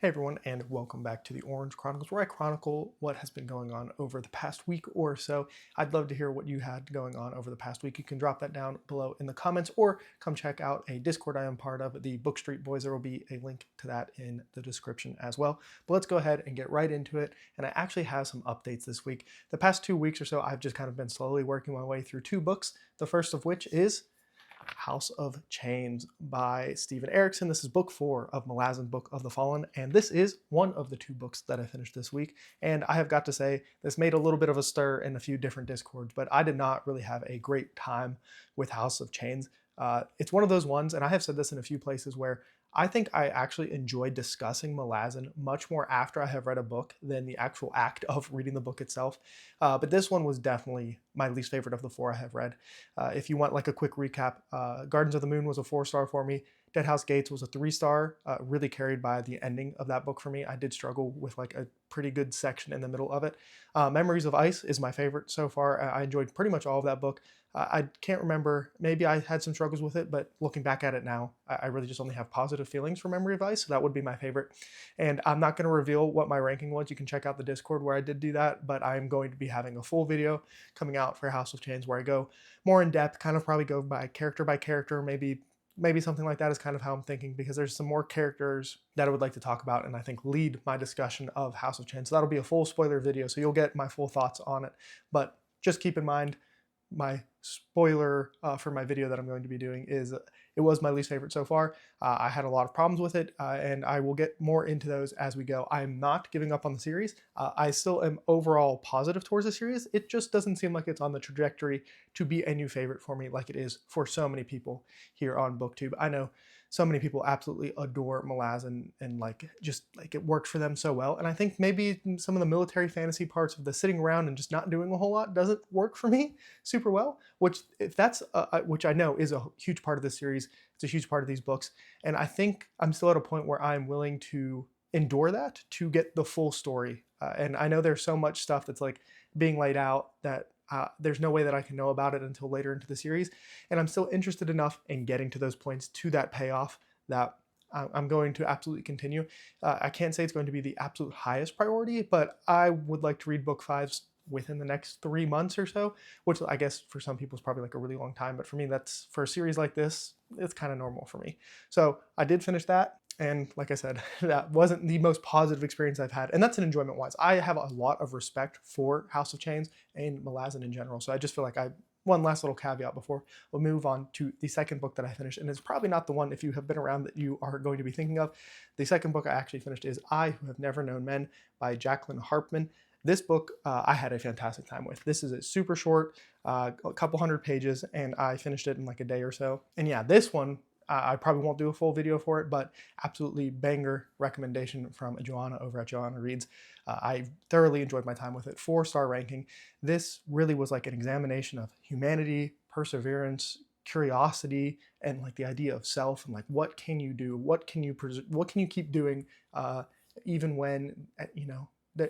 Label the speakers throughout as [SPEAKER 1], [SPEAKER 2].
[SPEAKER 1] Hey everyone, and welcome back to the Orange Chronicles, where I chronicle what has been going on over the past week or so. I'd love to hear what you had going on over the past week. You can drop that down below in the comments or come check out a Discord I am part of, the Book Street Boys. There will be a link to that in the description as well. But let's go ahead and get right into it. And I actually have some updates this week. The past 2 weeks or so, I've just kind of been slowly working my way through two books. The first of which is House of Chains by Steven Erikson. This is book 4 of Malazan's Book of the Fallen, and this is one of the two books that I finished this week. And I have got to say, this made a little bit of a stir in a few different Discords, but I did not really have a great time with House of Chains. It's one of those ones, and I have said this in a few places, where I think I actually enjoy discussing Malazan much more after I have read a book than the actual act of reading the book itself. But this one was definitely my least favorite of the four I have read. If you want like a quick recap, Gardens of the Moon was a 4-star for me. Dead House Gates was a 3-star, really carried by the ending of that book for me. I did struggle with like a pretty good section in the middle of it. Memories of Ice is my favorite so far. I enjoyed pretty much all of that book. I can't remember, maybe I had some struggles with it, but looking back at it now, I really just only have positive feelings for Memory of Ice, so that would be my favorite. And I'm not going to reveal what my ranking was. You can check out the Discord where I did do that, but I'm going to be having a full video coming out for House of Chains where I go more in depth, kind of probably go by character, maybe something like that is kind of how I'm thinking, because there's some more characters that I would like to talk about and I think lead my discussion of House of Chains. So that'll be a full spoiler video, so you'll get my full thoughts on it. But just keep in mind, my spoiler for my video that I'm going to be doing is it was my least favorite so far. I had a lot of problems with it, and I will get more into those as we go. I'm not giving up on the series. I still am overall positive towards the series. It just doesn't seem like it's on the trajectory to be a new favorite for me like it is for so many people here on BookTube. I know so many people absolutely adore Malazan and like just like it worked for them so well. And I think maybe some of the military fantasy parts of the sitting around and just not doing a whole lot doesn't work for me super well. Which if that's which I know is a huge part of the series. It's a huge part of these books, and I think I'm still at a point where I'm willing to endure that to get the full story. And I know there's so much stuff that's like being laid out that there's no way that I can know about it until later into the series. And I'm still interested enough in getting to those points, to that payoff, that I'm going to absolutely continue. I can't say it's going to be the absolute highest priority, but I would like to read book 5 within the next 3 months or so, which I guess for some people is probably like a really long time. But for me, that's, for a series like this, it's kind of normal for me. So I did finish that. And like I said, that wasn't the most positive experience I've had. And that's an enjoyment wise. I have a lot of respect for House of Chains and Malazan in general. So I just feel like one last little caveat before we'll move on to the second book that I finished. And it's probably not the one, if you have been around, that you are going to be thinking of. The second book I actually finished is I Who Have Never Known Men by Jacqueline Harpman. This book I had a fantastic time with. This is a super short, a couple hundred pages, and I finished it in like a day or so. And yeah, this one, I probably won't do a full video for it, but absolutely banger recommendation from Joanna over at Joanna Reads. I thoroughly enjoyed my time with it. 4-star ranking. This really was like an examination of humanity, perseverance, curiosity, and like the idea of self, and like what can you do? What can you keep doing even when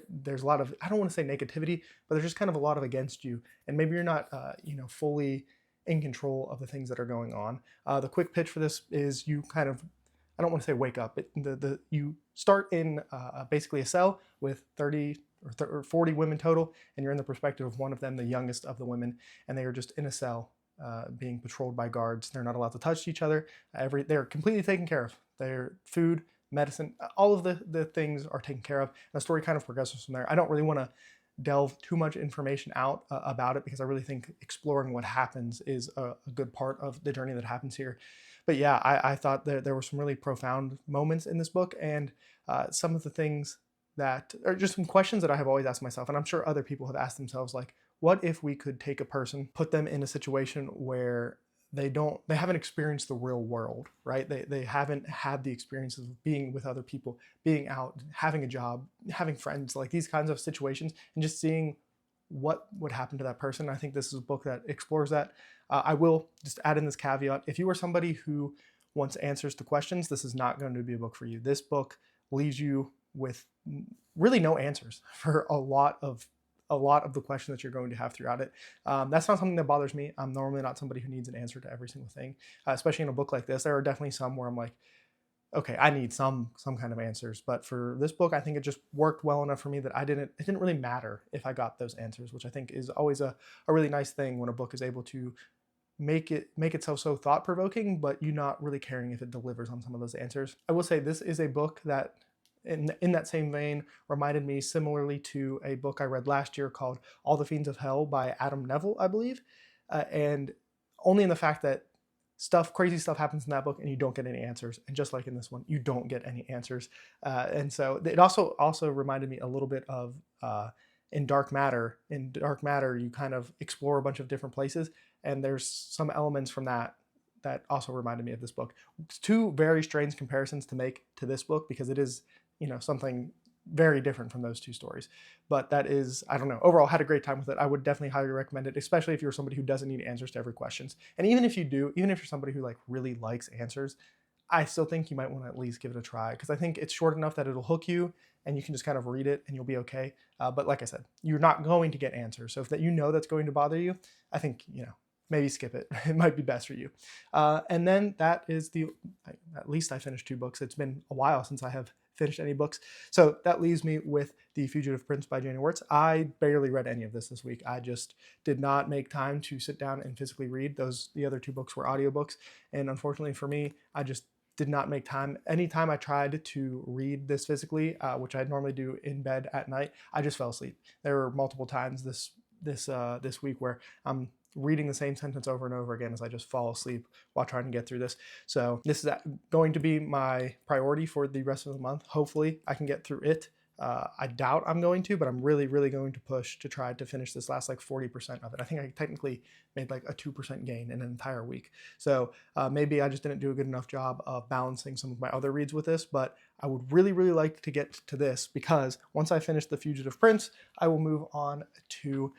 [SPEAKER 1] there's a lot of, I don't want to say negativity, but there's just kind of a lot of against you, and maybe you're not fully in control of the things that are going on. The quick pitch for this is you kind of, I don't want to say wake up, you start in basically a cell with 30 or 40 women total, and you're in the perspective of one of them, the youngest of the women, and they are just in a cell being patrolled by guards. They're not allowed to touch each other. They're completely taken care of. Their food, medicine, all of the things are taken care of. And the story kind of progresses from there. I don't really want to delve too much information out about it, because I really think exploring what happens is a good part of the journey that happens here. But yeah, I thought there were some really profound moments in this book, and some of the things that are just some questions that I have always asked myself, and I'm sure other people have asked themselves, like, what if we could take a person, put them in a situation where they haven't experienced the real world, right? They haven't had the experiences of being with other people, being out, having a job, having friends, like these kinds of situations, and just seeing what would happen to that person. I think this is a book that explores that. I will just add in this caveat: if you are somebody who wants answers to questions, this is not going to be a book for you. This book leaves you with really no answers for a lot of the questions that you're going to have throughout it. That's not something that bothers me. I'm normally not somebody who needs an answer to every single thing, especially in a book like this. There are definitely some where I'm like, okay, I need some kind of answers. But for this book, I think it just worked well enough for me that it didn't really matter if I got those answers, which I think is always a really nice thing when a book is able to make itself so thought provoking, but you not really caring if it delivers on some of those answers. I will say this is a book that in that same vein reminded me similarly to a book I read last year called All the Fiends of Hell by Adam Neville, I believe. And only in the fact that crazy stuff happens in that book and you don't get any answers. And just like in this one, you don't get any answers. And so it also reminded me a little bit of in Dark Matter. In Dark Matter, you kind of explore a bunch of different places, and there's some elements from that also reminded me of this book. It's two very strange comparisons to make to this book because it is, something very different from those two stories. But that is, I don't know, overall had a great time with it. I would definitely highly recommend it, especially if you're somebody who doesn't need answers to every question. And even if you do, even if you're somebody who like really likes answers, I still think you might want to at least give it a try because I think it's short enough that it'll hook you and you can just kind of read it and you'll be okay. But like I said, you're not going to get answers. So if that that's going to bother you, I think, maybe skip it. It might be best for you. And then that is at least I finished 2 books. It's been a while since I have finished any books. So that leaves me with The Fugitive Prince by Janie Wirtz. I barely read any of this week. I just did not make time to sit down and physically read. The other 2 books were audiobooks. And unfortunately for me, I just did not make time. Anytime I tried to read this physically, which I normally do in bed at night, I just fell asleep. There were multiple times this week where I'm reading the same sentence over and over again as I just fall asleep while trying to get through this. So this is going to be my priority for the rest of the month. Hopefully I can get through it. I doubt I'm going to, but I'm really, really going to push to try to finish this last like 40% of it. I think I technically made like a 2% gain in an entire week. So maybe I just didn't do a good enough job of balancing some of my other reads with this, but I would really, really like to get to this because once I finish The Fugitive Prince, I will move on to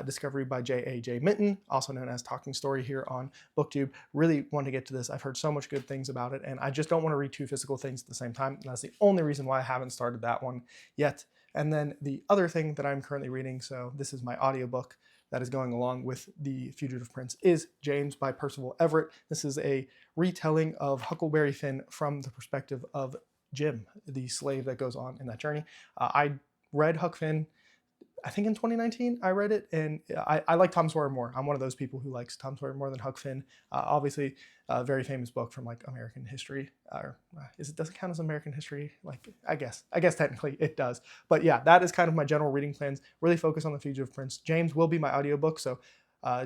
[SPEAKER 1] Discovery by J.A.J. Minton, also known as Talking Story here on BookTube. Really want to get to this. I've heard so much good things about it, and I just don't want to read 2 physical things at the same time. And that's the only reason why I haven't started that one yet. And then the other thing that I'm currently reading, so this is my audiobook that is going along with The Fugitive Prince, is James by Percival Everett. This is a retelling of Huckleberry Finn from the perspective of Jim, the slave that goes on in that journey. I read Huck Finn, I think in 2019 I read it, and I like Tom Sawyer more. I'm one of those people who likes Tom Sawyer more than Huck Finn. Obviously, a very famous book from like American history. Does it count as American history? Like, I guess technically it does. But yeah, that is kind of my general reading plans. Really focus on The Fugitive Prince. James will be my audiobook, so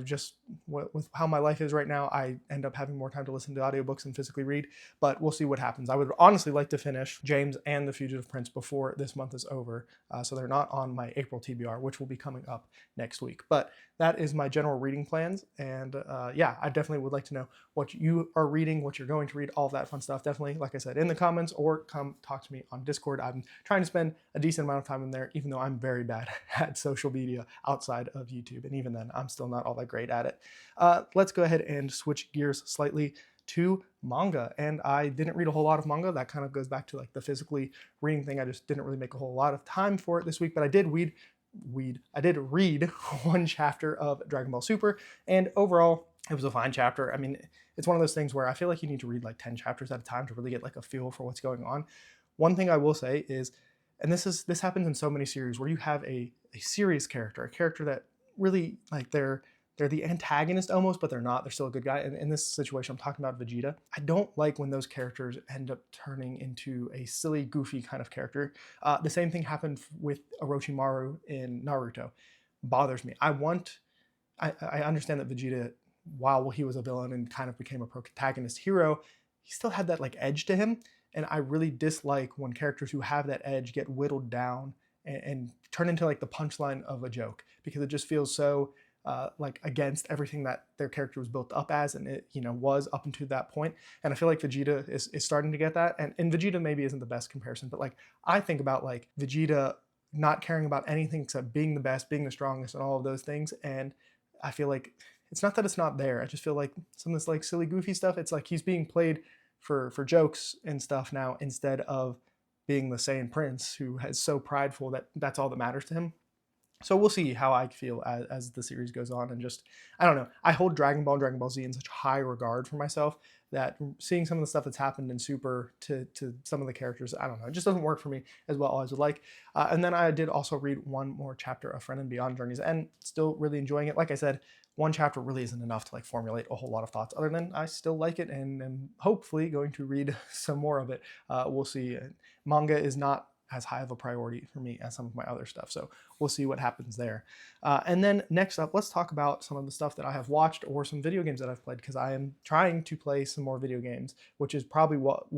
[SPEAKER 1] just with how my life is right now, I end up having more time to listen to audiobooks and physically read, but we'll see what happens. I would honestly like to finish James and The Fugitive Prince before this month is over, so they're not on my April TBR, which will be coming up next week. But that is my general reading plans, and yeah, I definitely would like to know what you are reading, what you're going to read, all of that fun stuff. Definitely, like I said, in the comments or come talk to me on Discord. I'm trying to spend a decent amount of time in there, even though I'm very bad at social media outside of YouTube, and even then, I'm still not all that great at it. Let's go ahead and switch gears slightly to manga. And I didn't read a whole lot of manga. That kind of goes back to like the physically reading thing. I just didn't really make a whole lot of time for it this week, but I did read one chapter of Dragon Ball Super, and overall it was a fine chapter. I mean, it's one of those things where I feel like you need to read like 10 chapters at a time to really get like a feel for what's going on. One thing I will say is, and this happens in so many series where you have a serious character, a character that really like they're the antagonist almost, but they're not. They're still a good guy. And in this situation, I'm talking about Vegeta. I don't like when those characters end up turning into a silly, goofy kind of character. The same thing happened with Orochimaru in Naruto. Bothers me. I understand that Vegeta, while he was a villain and kind of became a protagonist hero, he still had that like edge to him. And I really dislike when characters who have that edge get whittled down and turn into like the punchline of a joke, because it just feels so like against everything that their character was built up as, and it was up until that point. And I feel like Vegeta is starting to get that, and Vegeta maybe isn't the best comparison, but like I think about like Vegeta not caring about anything except being the best, being the strongest, and all of those things. And I feel like it's not that it's not there. I just feel like some of this like silly, goofy stuff, it's like he's being played for jokes and stuff now, instead of being the Saiyan Prince who is so prideful that that's all that matters to him. So we'll see how I feel as the series goes on. And just, I don't know, I hold Dragon Ball and Dragon Ball Z in such high regard for myself that seeing some of the stuff that's happened in Super to some of the characters, I don't know, it just doesn't work for me as well as I would like. And then I did also read one more chapter of Friend and Beyond Journeys, and still really enjoying it. Like I said, one chapter really isn't enough to like formulate a whole lot of thoughts, other than I still like it and am hopefully going to read some more of it. We'll see. Manga is not as high of a priority for me as some of my other stuff, so we'll see what happens there. And then next up, let's talk about some of the stuff that I have watched or some video games that I've played, because I am trying to play some more video games, which is probably what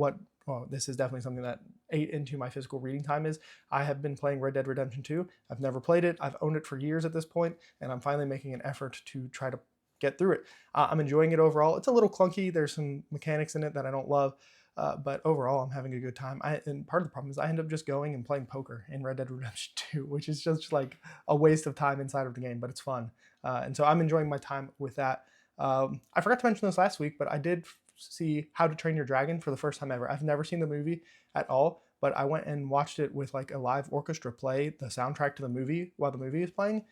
[SPEAKER 1] well, this is definitely something that ate into my physical reading time. Is I have been playing Red Dead Redemption 2. I've never played it. I've owned it for years at this point, and I'm finally making an effort to try to get through it. I'm enjoying it overall. It's a little clunky. There's some mechanics in it that I don't love, but overall, I'm having a good time. And part of the problem is I end up just going and playing poker in Red Dead Redemption 2, which is just like a waste of time inside of the game, but it's fun. And so I'm enjoying my time with that. I forgot to mention this last week, but I did see How to Train Your Dragon for the first time ever. I've never seen the movie at all, but I went and watched it with like a live orchestra play the soundtrack to the movie while the movie is playing.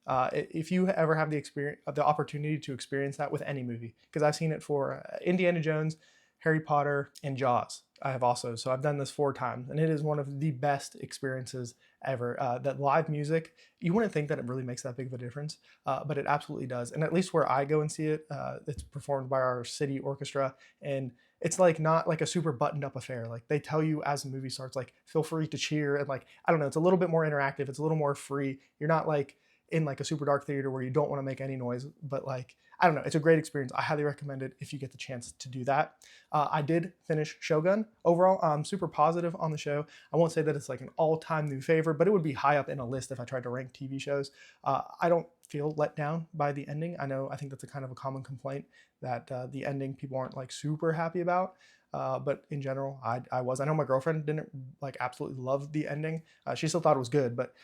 [SPEAKER 1] If you ever have the opportunity to experience that with any movie, because I've seen it for Indiana Jones, Harry Potter, and Jaws. I have also, so I've done this 4 times, and it is one of the best experiences ever. That live music, you wouldn't think that it really makes that big of a difference, but it absolutely does. And at least where I go and see it, it's performed by our city orchestra, and it's like not like a super buttoned up affair. Like they tell you as the movie starts, like feel free to cheer, and like I don't know, it's a little bit more interactive. It's a little more free. You're not like in like a super dark theater where you don't want to make any noise, but like I don't know, it's a great experience. I highly recommend it if you get the chance to do that. I did finish Shogun. Overall, I'm super positive on the show. I won't say that it's like an all-time new favorite, but it would be high up in a list if I tried to rank TV shows. I don't feel let down by the ending. I think that's a kind of a common complaint, that the ending people aren't like super happy about. But in general, I was. I know my girlfriend didn't like absolutely love the ending. She still thought it was good, but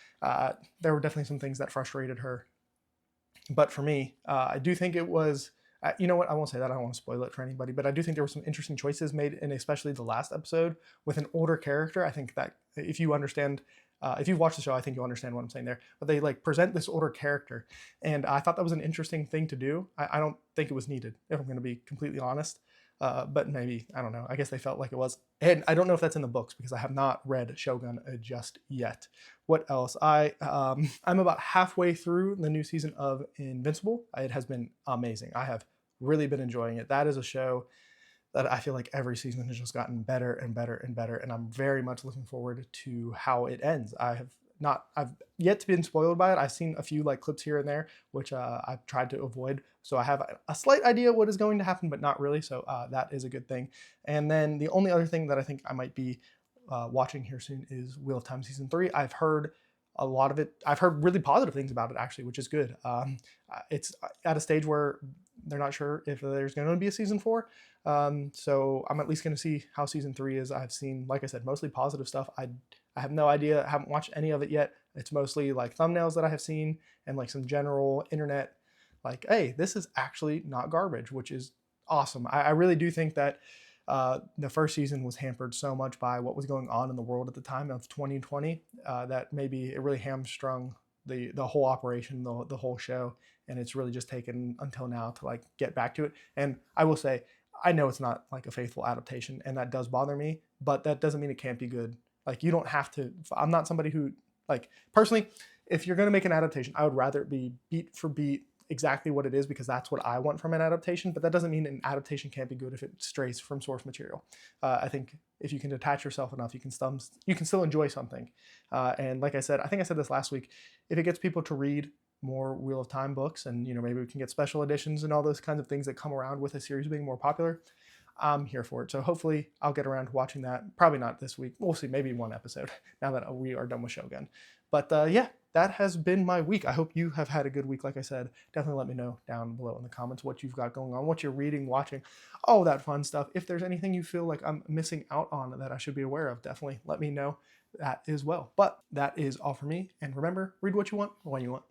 [SPEAKER 1] there were definitely some things that frustrated her. But for me, I do think it was, you know what, I won't say that, I don't want to spoil it for anybody, but I do think there were some interesting choices made, and especially the last episode with an older character. I think that if you understand, if you've watched the show, I think you'll understand what I'm saying there. But they like present this older character, and I thought that was an interesting thing to do. I don't think it was needed, if I'm going to be completely honest. But maybe, I don't know, I guess they felt like it was. And I don't know if that's in the books, because I have not read Shogun just yet. What else? I'm about halfway through the new season of Invincible. It has been amazing. I have really been enjoying it. That is a show that I feel like every season has just gotten better and better and better, and I'm very much looking forward to how it ends. I've yet to been spoiled by it. I've seen a few like clips here and there, which I've tried to avoid. So I have a slight idea what is going to happen, but not really. So that is a good thing. And then the only other thing that I think I might be watching here soon is Wheel of Time Season 3. I've heard a lot of it. I've heard really positive things about it, actually, which is good. It's at a stage where they're not sure if there's going to be a Season 4. So I'm at least going to see how Season 3 is. I've seen, like I said, mostly positive stuff. I have no idea. I haven't watched any of it yet. It's mostly like thumbnails that I have seen and like some general internet, like, hey, this is actually not garbage, which is awesome. I really do think that the first season was hampered so much by what was going on in the world at the time of 2020 that maybe it really hamstrung the whole operation, the whole show, and it's really just taken until now to like get back to it. And I will say, I know it's not like a faithful adaptation, and that does bother me, but that doesn't mean it can't be good. Like, you don't have to, I'm not somebody who, like, personally, if you're going to make an adaptation, I would rather it be beat for beat exactly what it is, because that's what I want from an adaptation. But that doesn't mean an adaptation can't be good if it strays from source material. I think if you can detach yourself enough, you can still enjoy something. And like I said, I think I said this last week, if it gets people to read more Wheel of Time books, and maybe we can get special editions and all those kinds of things that come around with a series being more popular, I'm here for it. So hopefully I'll get around to watching that. Probably not this week. We'll see, maybe one episode now that we are done with Shogun. But yeah, that has been my week. I hope you have had a good week. Like I said, definitely let me know down below in the comments what you've got going on, what you're reading, watching, all that fun stuff. If there's anything you feel like I'm missing out on that I should be aware of, definitely let me know that as well. But that is all for me. And remember, read what you want when you want.